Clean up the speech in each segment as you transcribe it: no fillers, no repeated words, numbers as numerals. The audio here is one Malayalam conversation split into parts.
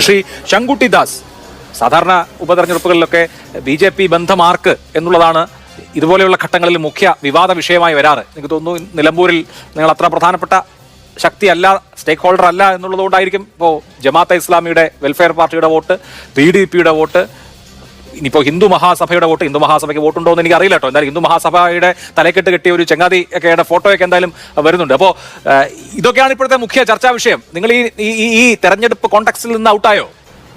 ശ്രീ ശങ്കുട്ടി ദാസ്, സാധാരണ ഉപതെരഞ്ഞെടുപ്പുകളിലൊക്കെ BJP ബന്ധമാർക്ക് എന്നുള്ളതാണ് ഇതുപോലെയുള്ള ഘട്ടങ്ങളിൽ മുഖ്യ വിവാദ വിഷയമായി വരാറ്. എനിക്ക് തോന്നുന്നു നിലമ്പൂരിൽ നിങ്ങൾ അത്ര പ്രധാനപ്പെട്ട ശക്തിയല്ല, സ്റ്റേക്ക് ഹോൾഡർ അല്ല എന്നുള്ളതുകൊണ്ടായിരിക്കും ഇപ്പോൾ ജമാഅത്തെ ഇസ്ലാമിയുടെ വെൽഫെയർ പാർട്ടിയുടെ വോട്ട്, PDPയുടെ വോട്ട്, ഇനിയിപ്പോൾ ഹിന്ദു മഹാസഭയുടെ വോട്ട്. ഹിന്ദു മഹാസഭയ്ക്ക് വോട്ടുണ്ടോ എന്ന് എനിക്ക് അറിയില്ല കേട്ടോ. എന്തായാലും ഹിന്ദു മഹാസഭയുടെ തലക്കെട്ട് കെട്ടിയ ഒരു ചങ്ങാതി ഒക്കെയുടെ ഫോട്ടോയൊക്കെ എന്തായാലും വരുന്നുണ്ട്. അപ്പോൾ ഇതൊക്കെയാണ് ഇപ്പോഴത്തെ മുഖ്യ ചർച്ചാ വിഷയം. നിങ്ങൾ ഈ തെരഞ്ഞെടുപ്പ് കോൺടെക്സ്റ്റിൽ നിന്ന് ഔട്ടായോ?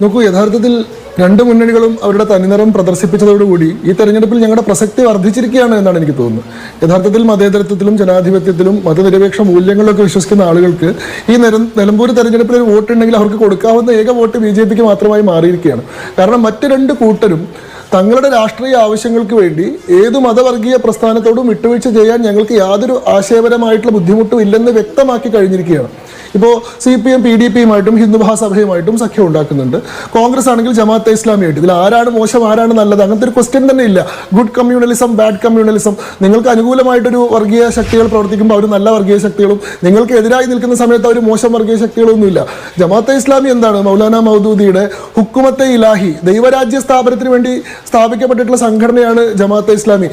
നോക്കൂ, യഥാർത്ഥത്തിൽ രണ്ട് മുന്നണികളും അവരുടെ തനിനിറം പ്രദർശിപ്പിച്ചതോടുകൂടി ഈ തെരഞ്ഞെടുപ്പിൽ ഞങ്ങളുടെ പ്രസക്തി വർദ്ധിച്ചിരിക്കുകയാണ് എന്നാണ് എനിക്ക് തോന്നുന്നത്. യഥാർത്ഥത്തിൽ മതേതരത്വത്തിലും ജനാധിപത്യത്തിലും മതനിരപേക്ഷ മൂല്യങ്ങളിലൊക്കെ വിശ്വസിക്കുന്ന ആളുകൾക്ക് ഈ നിലമ്പൂർ തെരഞ്ഞെടുപ്പിൽ ഒരു വോട്ടുണ്ടെങ്കിൽ അവർക്ക് കൊടുക്കാവുന്ന ഏക വോട്ട് BJPക്ക് മാത്രമായി മാറിയിരിക്കുകയാണ്. കാരണം മറ്റ് രണ്ട് കൂട്ടരും തങ്ങളുടെ രാഷ്ട്രീയ ആവശ്യങ്ങൾക്ക് വേണ്ടി ഏതു മതവർഗീയ പ്രസ്ഥാനത്തോടും വിട്ടുവീഴ്ച ചെയ്യാൻ ഞങ്ങൾക്ക് യാതൊരു ആശയപരമായിട്ടുള്ള ബുദ്ധിമുട്ടും ഇല്ലെന്ന് വ്യക്തമാക്കി കഴിഞ്ഞിരിക്കുകയാണ്. ഇപ്പോൾ CPM PDPയുമായിട്ടും ഹിന്ദു മഹാസഭയുമായിട്ടും സഖ്യം ഉണ്ടാക്കുന്നുണ്ട്. കോൺഗ്രസ് ആണെങ്കിൽ ജമാഅത്തെ ഇസ്ലാമിയായിട്ട്. ഇതിൽ ആരാണ് മോശം, ആരാണ് നല്ലത്, അങ്ങനത്തെ ഒരു ക്വസ്റ്റ്യൻ തന്നെ ഇല്ല. Good communalism, bad communalism. നിങ്ങൾക്ക് അനുകൂലമായിട്ടൊരു വർഗീയ ശക്തികൾ പ്രവർത്തിക്കുമ്പോൾ അവർ നല്ല വർഗീയ ശക്തികളും, നിങ്ങൾക്ക് എതിരായി നിൽക്കുന്ന സമയത്ത് അവർ മോശം വർഗീയ ശക്തികളൊന്നുമില്ല. ജമാഅത്തെ ഇസ്ലാമി എന്താണ്? മൗലാന മൗദൂദിയുടെ ഹുക്കുമത്തെ ഇലാഹി, ദൈവരാജ്യ സ്ഥാപനത്തിന് വേണ്ടി സ്ഥാപിക്കപ്പെട്ടിട്ടുള്ള സംഘടനയാണ് ജമാഅത്തെ ഇസ്ലാമി.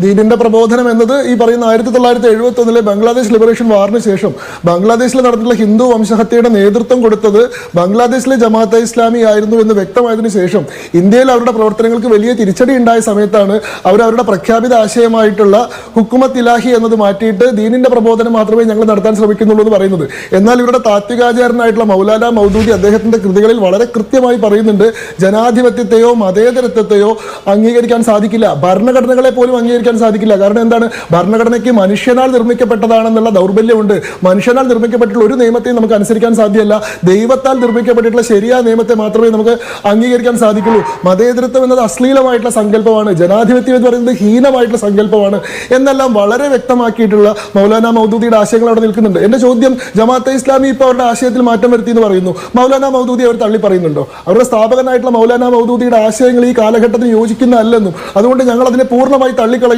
ദീനിന്റെ പ്രബോധനം എന്നത് ഈ പറയുന്ന 1971 ബംഗ്ലാദേശ് ലിബറേഷൻ വാറിന് ശേഷം ബംഗ്ലാദേശിൽ നടന്നിട്ടുള്ള ഹിന്ദു വംശഹത്യയുടെ നേതൃത്വം കൊടുത്തത് ബംഗ്ലാദേശിലെ ജമാഅത്തെ ഇസ്ലാമി ആയിരുന്നു എന്ന് വ്യക്തമായതിനു ശേഷം ഇന്ത്യയിൽ അവരുടെ പ്രവർത്തനങ്ങൾക്ക് വലിയ തിരിച്ചടി ഉണ്ടായ സമയത്താണ് അവരുടെ പ്രഖ്യാപിത ആശയമായിട്ടുള്ള ഹുക്കുമത്ത് ഇലാഹി എന്നത് മാറ്റിയിട്ട് ദീനിന്റെ പ്രബോധനം മാത്രമേ ഞങ്ങൾ നടത്താൻ ശ്രമിക്കുന്നുള്ളൂ എന്ന് പറയുന്നത്. എന്നാൽ ഇവരുടെ താത്വികാചാരനായിട്ടുള്ള മൗലാന മൗദൂദി അദ്ദേഹത്തിന്റെ കൃതികളിൽ വളരെ കൃത്യമായി പറയുന്നുണ്ട്, ജനാധിപത്യത്തെയോ മതേതരത്വത്തെയോ അംഗീകരിക്കാൻ സാധിക്കില്ല, ഭരണഘടനകളെ പോലും അംഗീകരിക്കാൻ സാധിക്കില്ല. കാരണം എന്താണ്? ഭരണഘടനയ്ക്ക് മനുഷ്യനാൽ നിർമ്മിക്കപ്പെട്ടതാണെന്നുള്ള ദൗർബല്യമുണ്ട്. മനുഷ്യനാൽ നിർമ്മിക്കപ്പെട്ടിട്ടുള്ള ഒരു നിയമത്തെയും നമുക്ക് അനുസരിക്കാൻ സാധ്യമല്ല. ദൈവത്താൽ നിർമ്മിക്കപ്പെട്ടിട്ടുള്ള ശരിയായ നിയമത്തെ മാത്രമേ നമുക്ക് അംഗീകരിക്കാൻ സാധിക്കുള്ളൂ. മതേതരത്വം എന്നത് അശ്ലീലമായിട്ടുള്ള സങ്കല്പമാണ്, ജനാധിപത്യം എന്ന് പറയുന്നത് ഹീനമായിട്ടുള്ള സങ്കല്പമാണ് എന്നെല്ലാം വളരെ വ്യക്തമാക്കിയിട്ടുള്ള മൗലാന മൗദൂദിയുടെ ആശയങ്ങൾ അവിടെ നിൽക്കുന്നുണ്ട്. എന്റെ ചോദ്യം, ജമാഅത്തെ ഇസ്ലാമി ഇപ്പോൾ അവരുടെ ആശയത്തിൽ മാറ്റം വരുത്തി എന്ന് പറയുന്നു. മൗലാന മൗദൂദി അവർ തള്ളി പറയുന്നുണ്ടോ? അവരുടെ സ്ഥാപകനായിട്ടുള്ള മൗലാന മൗദൂദിയുടെ ആശയങ്ങൾ ഈ കാലഘട്ടത്തിൽ യോജിക്കുന്നതല്ലെന്നും അതുകൊണ്ട് ഞങ്ങൾ അതിനെ പൂർണ്ണമായി തള്ളിക്കളയുന്നുവെന്നും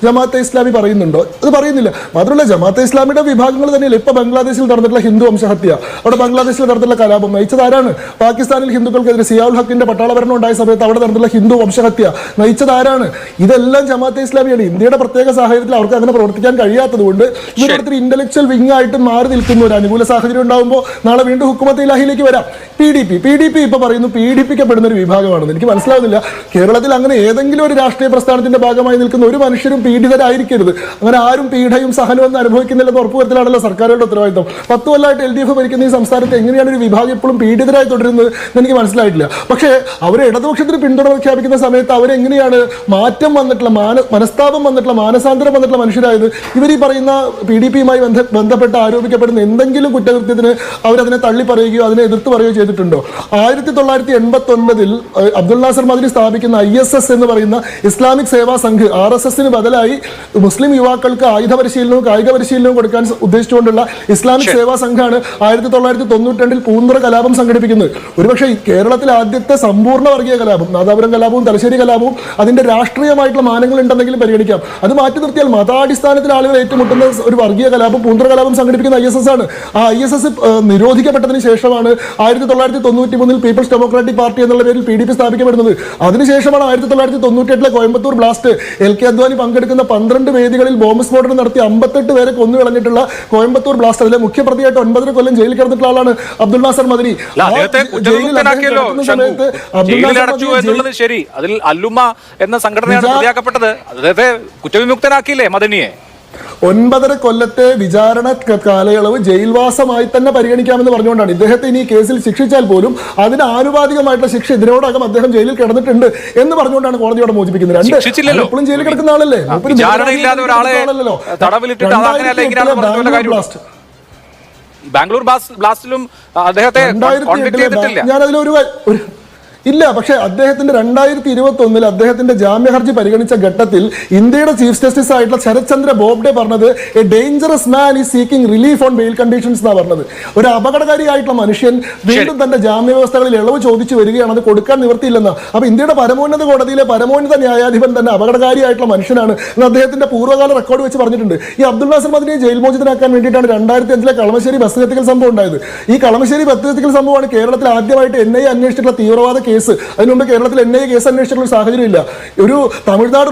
ജമാഅത്തെ ഇസ്ലാമി പറയുന്നുണ്ടോ? അത് പറയുന്നില്ല. മാത്രമല്ല, ജമാഅത്തെ ഇസ്ലാമിയുടെ വിഭാഗങ്ങൾ തന്നെയല്ല ഇപ്പൊ ബംഗ്ലാദേശിൽ നടന്നിട്ടുള്ള ഹിന്ദു വംശഹത്യ, അവിടെ ബംഗ്ലാദേശിൽ നടന്നിട്ടുള്ള കലാപം നയിച്ചത് ആരാണ്? പാകിസ്ഥാനിൽ ഹിന്ദുക്കൾക്കെതിരെ സിയാഉൽ ഹക്കിന്റെ പട്ടാളഭരണം ഉണ്ടായ സമയത്ത് അവിടെ നടന്നിട്ടുള്ള ഹിന്ദു വംശഹത്യ നയിച്ചത് ആരാണ്? ഇതെല്ലാം ജമാഅത്തെ ഇസ്ലാമിയാണ്. ഇന്ത്യയുടെ പ്രത്യേക സാഹചര്യത്തിൽ അവർക്ക് അങ്ങനെ പ്രവർത്തിക്കാൻ കഴിയാത്തത് കൊണ്ട് ഇവരുടെ ഇന്റലക്ച്വൽ വിങ് ആയിട്ട് മാറി നിൽക്കുന്ന ഒരു അനുകൂല സാഹചര്യം ഉണ്ടാകുമ്പോൾ നാളെ വീണ്ടും ഹുക്കുമത്ത് ഇലാഹിയിലേക്ക് വരാം. PDP ഇപ്പൊ പറയുന്നു പീഡിപ്പിക്കപ്പെടുന്ന ഒരു വിഭാഗമാണെന്ന്. എനിക്ക് മനസ്സിലാവുന്നില്ല. കേരളത്തിൽ അങ്ങനെ ഏതെങ്കിലും ഒരു രാഷ്ട്രീയ പ്രസ്ഥാനത്തിന്റെ ഭാഗമായി നിൽക്കുന്ന ഒരു മനുഷ്യരും പീഡിതരായിരിക്കരുത്. അങ്ങനെ ആരും പീഡയും സഹനവും അനുഭവിക്കുന്നില്ലെന്ന് ഉറപ്പുവരുത്തലാണല്ലോ സർക്കാരുകളുടെ ഉത്തരവാദിത്തം. 10 കൊല്ലമായിട്ട് LDF ഭരിക്കുന്ന ഈ സംസ്ഥാനത്ത് എങ്ങനെയാണ് ഒരു വിഭാഗം എപ്പോഴും പീഡിതരായി തുടരുന്നത് എന്ന് എനിക്ക് മനസ്സിലായിട്ടില്ല. പക്ഷേ അവർ ഇടതുപക്ഷത്തിന് പിന്തുണ പ്രഖ്യാപിക്കുന്ന സമയത്ത് അവരെങ്ങനെയാണ് മാറ്റം വന്നിട്ടുള്ള മനസ്താപം വന്നിട്ടുള്ള മാനസാന്തരം വന്നിട്ടുള്ള മനുഷ്യരായത്? ഇവർ ഈ പറയുന്ന PDPയുമായി ബന്ധപ്പെട്ട് ആരോപിക്കപ്പെടുന്ന എന്തെങ്കിലും കുറ്റകൃത്യത്തിന് അവരതിനെ തള്ളി പറയുകയോ അതിനെ എതിർത്ത് പറയുകയോ ചെയ്തിട്ടുണ്ടോ? 1989 അബ്ദുൽ നാസർ മദനി സ്ഥാപിക്കുന്ന ISS എന്ന് പറയുന്ന ഇസ്ലാമിക് സേവാ സംഘ് RSSന് ബദലായി മുസ്ലിം യുവാക്കൾക്ക് ആയുധ പരിശീലനവും കായിക പരിശീലനവും കൊടുക്കാൻ ഉദ്ദേശിച്ചുകൊണ്ടുള്ള ഇസ്ലാമിക് സേവാ സംഘാണ് 1992 പൂന്തുറ കലാപം സംഘടിപ്പിക്കുന്നത്. ഒരുപക്ഷെ കേരളത്തിലെ ആദ്യത്തെ സമ്പൂർണ്ണ വർഗീയ കലാപം, നാദാപുരം കലാപവും തലശ്ശേരി കലാപവും അതിന്റെ രാഷ്ട്രീയമായിട്ടുള്ള മാനങ്ങൾ ഉണ്ടെന്നെങ്കിലും പരിഗണിക്കാം. അത് മാറ്റി നിർത്തിയാൽ മതാടിസ്ഥാനത്തിൽ ആളുകൾ ഏറ്റുമുട്ടുന്ന ഒരു വർഗീയ കലാപം, പൂന്തുറ കലാപം സംഘടിപ്പിക്കുന്ന ISS ആണ്. ആ ISS നിരോധിക്കപ്പെട്ടതിന് ശേഷമാണ് 1993 പീപ്പിൾസ് ഡെമോക്രാറ്റിക് പാർട്ടി എന്നുള്ള പേരിൽ PDP സ്ഥാപിക്കപ്പെടുന്നത്. അതിനുശേഷമാണ് 1998 കോയമ്പത്തൂർ ബ്ലാസ്റ്റ്, LK അദ്വാനി പങ്കെടുക്കുന്ന 12 വേദികളിൽ ബോംബ് സ്ഫോടനം നടത്തി 58 പേരെ കൊന്നു കളഞ്ഞിട്ടുള്ള കോയമ്പത്തൂർ ബ്ലാസ്റ്റ്, അതിലെ മുഖ്യപ്രതിയായിട്ട് 9 കൊല്ലം ജയിലിൽ കിടന്നിട്ടുള്ള ആളാണ് അബ്ദുൽ നാസർ മദനി. ശരി, അതിൽ അല്ലുമ എന്ന സംഘടനയാണ് പ്രതിയാക്കപ്പെട്ടത്. അദ്ദേഹത്തെ കുറ്റവിമുക്തനാക്കിയില്ലേ മദനിയെ? 9.5 കൊല്ലത്തെ വിചാരണ കാലയളവ് ജയിൽവാസമായി തന്നെ പരിഗണിക്കാമെന്ന് പറഞ്ഞുകൊണ്ടാണ് ഇദ്ദേഹത്തെ ഇനി കേസിൽ ശിക്ഷിച്ചാൽ പോലും അതിന് ആനുപാതികമായിട്ടുള്ള ശിക്ഷ ഇതിനോടകം അദ്ദേഹം ജയിലിൽ കിടന്നിട്ടുണ്ട് എന്ന് പറഞ്ഞുകൊണ്ടാണ് കോടതിയോടെ മോചിപ്പിക്കുന്നത്. എപ്പോഴും ജയിലിൽ കിടക്കുന്ന ആളല്ലേ? ബാംഗ്ലൂർ ബ്ലാസ്റ്റിലും അദ്ദേഹത്തെ ഞാനതിലൊരു ഇല്ല. പക്ഷേ അദ്ദേഹത്തിന്റെ 2021 അദ്ദേഹത്തിന്റെ ജാമ്യ ഹർജി പരിഗണിച്ച ഘട്ടത്തിൽ ഇന്ത്യയുടെ ചീഫ് ജസ്റ്റിസ് ആയിട്ടുള്ള ശരത് ചന്ദ്ര ബോബ്ഡെ പറഞ്ഞത് a dangerous man is seeking relief on bail conditions എന്നാണ് പറഞ്ഞത്. ഒരു അപകടകാരിയായിട്ടുള്ള മനുഷ്യൻ വീണ്ടും തന്റെ ജാമ്യ വ്യവസ്ഥകളിൽ ഇളവ് ചോദിച്ചു വരികയാണ്, അത് കൊടുക്കാൻ നിവൃത്തിയില്ലെന്ന്. അപ്പൊ ഇന്ത്യയുടെ പരമോന്നത കോടതിയിലെ പരമോന്നത ന്യായാധിപൻ തന്നെ അപകടകാരിയായിട്ടുള്ള മനുഷ്യനാണ് എന്ന് അദ്ദേഹത്തിന്റെ പൂർവ്വകാല റെക്കോർഡ് വെച്ച് പറഞ്ഞിട്ടുണ്ട്. ഈ അബ്ദുൾ നാസർ മദനിയെ ജയിൽ മോചിതനാക്കാൻ വേണ്ടിയിട്ടാണ് 2005 കളമശ്ശേരി ബസ് കത്തിക്കൽ സംഭവം ഉണ്ടായത്. ഈ കളമശ്ശേരി ബസ് കത്തിക്കൽ സംഭവമാണ് കേരളത്തിൽ ആദ്യമായിട്ട് NIA അന്വേഷിച്ചിട്ടുള്ള തീവ്രവാദ കേസ്. അതിനു മുമ്പ് കേരളത്തിൽ NIA കേസ് അന്വേഷിച്ചിട്ടുള്ള സാഹചര്യം ഇല്ല. ഒരു തമിഴ്നാട്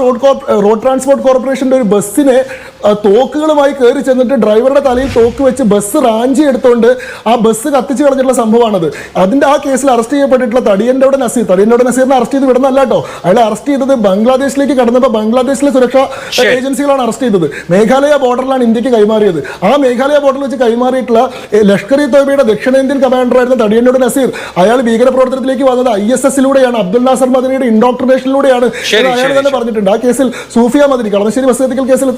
റോഡ് ട്രാൻസ്പോർട്ട് കോർപ്പറേഷന്റെ ഒരു ബസ്സിനെ തോക്കുകളുമായി കയറി ചെന്നിട്ട് ഡ്രൈവറുടെ തലയിൽ തോക്ക് വെച്ച് ബസ് റാഞ്ചി എടുത്തുകൊണ്ട് ആ ബസ് കത്തിച്ച് കളഞ്ഞിട്ടുള്ള സംഭവമാണത്. അതിന്റെ ആ കേസിൽ അറസ്റ്റ് ചെയ്യപ്പെട്ടിട്ടുള്ള തടിയന്റെ നസീറിനെ അറസ്റ്റ് ചെയ്ത് വിടുന്നല്ല കേട്ടോ. അയാളെ അറസ്റ്റ് ചെയ്തത് ബംഗ്ലാദേശിലേക്ക് കടന്നപ്പോൾ ബംഗ്ലാദേശിലെ സുരക്ഷാ ഏജൻസികളാണ് അറസ്റ്റ് ചെയ്തത്. മേഘാലയ ബോർഡറിലാണ് ഇന്ത്യക്ക് കൈമാറിയത്. ആ മേഘാലയ ബോർഡറിൽ വെച്ച് കൈമാറിയിട്ടുള്ള ലഷ്കർ ഇ തോയ്ബയുടെ ദക്ഷിണേന്ത്യൻ കമാൻഡറായിരുന്ന തടിയന്നോട് നസീർ അയാൾ ഭീകരപ്രവർത്തനത്തിലേക്ക് വന്നത് ISSലൂടെയാണ്, അബ്ദുൾ നാസർ മദനിയുടെ ഇൻഡോക്ട്രിനേഷനിലൂടെയാണ് അയാൾ തന്നെ പറഞ്ഞിട്ടുണ്ട്. ആ കേസിൽ സൂഫിയ മദനി കളമശ്ശേരി ബസ് കത്തിക്കൽ കേസിൽ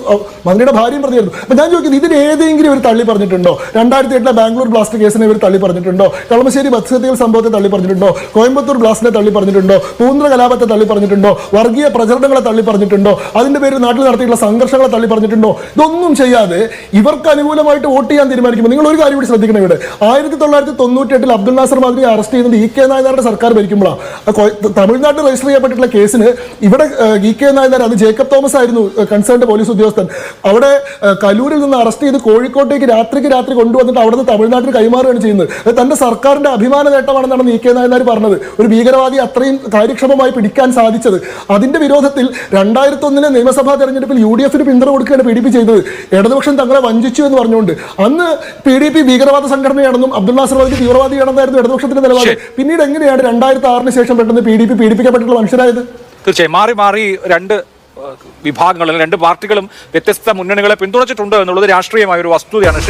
മദനിയുടെ ഭാര്യയും പ്രതിയായിരുന്നു. അപ്പൊ ഞാൻ ചോദിക്കുന്നത്, ഇതിന് ഏതെങ്കിലും ഒരു തള്ളി പറഞ്ഞിട്ടുണ്ടോ? 2008 ബാംഗ്ലൂർ ബ്ലാസ്റ്റ് കേസിനെ ഇവർ തള്ളി പറഞ്ഞിട്ടുണ്ടോ? കളമശ്ശേരി ബസ് കത്തിക്കൽ സംഭവത്തെ തള്ളി പറഞ്ഞിട്ടുണ്ടോ? കോയമ്പത്തൂർ ബ്ലാസ്റ്റിനെ തള്ളി പറഞ്ഞിട്ടുണ്ടോ? പൂന്ത്ര കലാപത്തെ തള്ളി പറഞ്ഞിട്ടുണ്ടോ? വർഗീയ പ്രചരണങ്ങളെ തള്ളി പറഞ്ഞിട്ടുണ്ടോ? അതിന്റെ പേരിൽ നാട്ടിൽ നടത്തിയിട്ടുള്ള സംഘർഷങ്ങളെ തള്ളി പറഞ്ഞിട്ടുണ്ടോ? ഇതൊന്നും ചെയ്യാതെ ഇവർക്ക് അനുകൂലമായിട്ട് വോട്ട് ചെയ്യാൻ തീരുമാനിക്കുമ്പോൾ നിങ്ങൾ ഒരു കാര്യം കൂടി ശ്രദ്ധിക്കണം. ഇവിടെ 1998 അബ്ദുൾ നാസർ മദനിയെ അറസ്റ്റ് ചെയ്യുന്നത് EK നായനാരുടെ സർക്കാർ ഭരിക്കുമ്പോഴാണ്. തമിഴ്നാട്ടിൽ രജിസ്റ്റർ ചെയ്യപ്പെട്ടിട്ടുള്ള കേസിന് ഇവിടെ EK നായനാർ, അത് ജേക്കബ് തോമസ് ആയിരുന്നു കൺസേൺഡ് പോലീസ് ഉദ്യോഗസ്ഥൻ, അവിടെ കലൂരിൽ നിന്ന് അറസ്റ്റ് ചെയ്ത് കോഴിക്കോട്ടേക്ക് രാത്രി കൊണ്ടുവന്നിട്ട് അവിടെ നിന്ന് തമിഴ്നാട്ടിൽ കൈമാറുകയാണ് ചെയ്യുന്നത്. തന്റെ സർക്കാരിന്റെ അഭിമാന നേട്ടമാണെന്നാണ് EK നായനാർ പറഞ്ഞത്. ഒരു ഭീകരവാദി അത്രയും കാര്യക്ഷമമായി പിടിക്കാൻ സാധിച്ചത്. അതിന്റെ വിരോധത്തിൽ 2001 നിയമസഭാ തെരഞ്ഞെടുപ്പിൽ UDF പിന്തുണ കൊടുക്കുകയാണ് PDP ചെയ്തത്. ഇടതുപക്ഷം തങ്ങളെ വഞ്ചിച്ചു എന്ന് പറഞ്ഞുകൊണ്ട് അന്ന് PDP ഭീകരവാദ സംഘടനയാണെന്നും അബ്ദുൾ നാസർ മദനി തീവ്രവാദിയാണെന്നായിരുന്നു ഇടതുപക്ഷത്തിന്റെ നിലപാട്. പിന്നീട് എങ്ങനെയാണ് 2006 ശേഷം പെട്ടെന്ന് PDP പീഡിപ്പിക്കപ്പെട്ടിട്ടുള്ള മനുഷ്യരായത്? തീർച്ചയായും മാറി രണ്ട് വിഭാഗങ്ങളും രണ്ട് പാർട്ടികളും വ്യത്യസ്ത മുന്നണികളെ പിന്തുണച്ചിട്ടുണ്ട് എന്നുള്ളത് രാഷ്ട്രീയമായ ഒരു വസ്തുതയാണ്.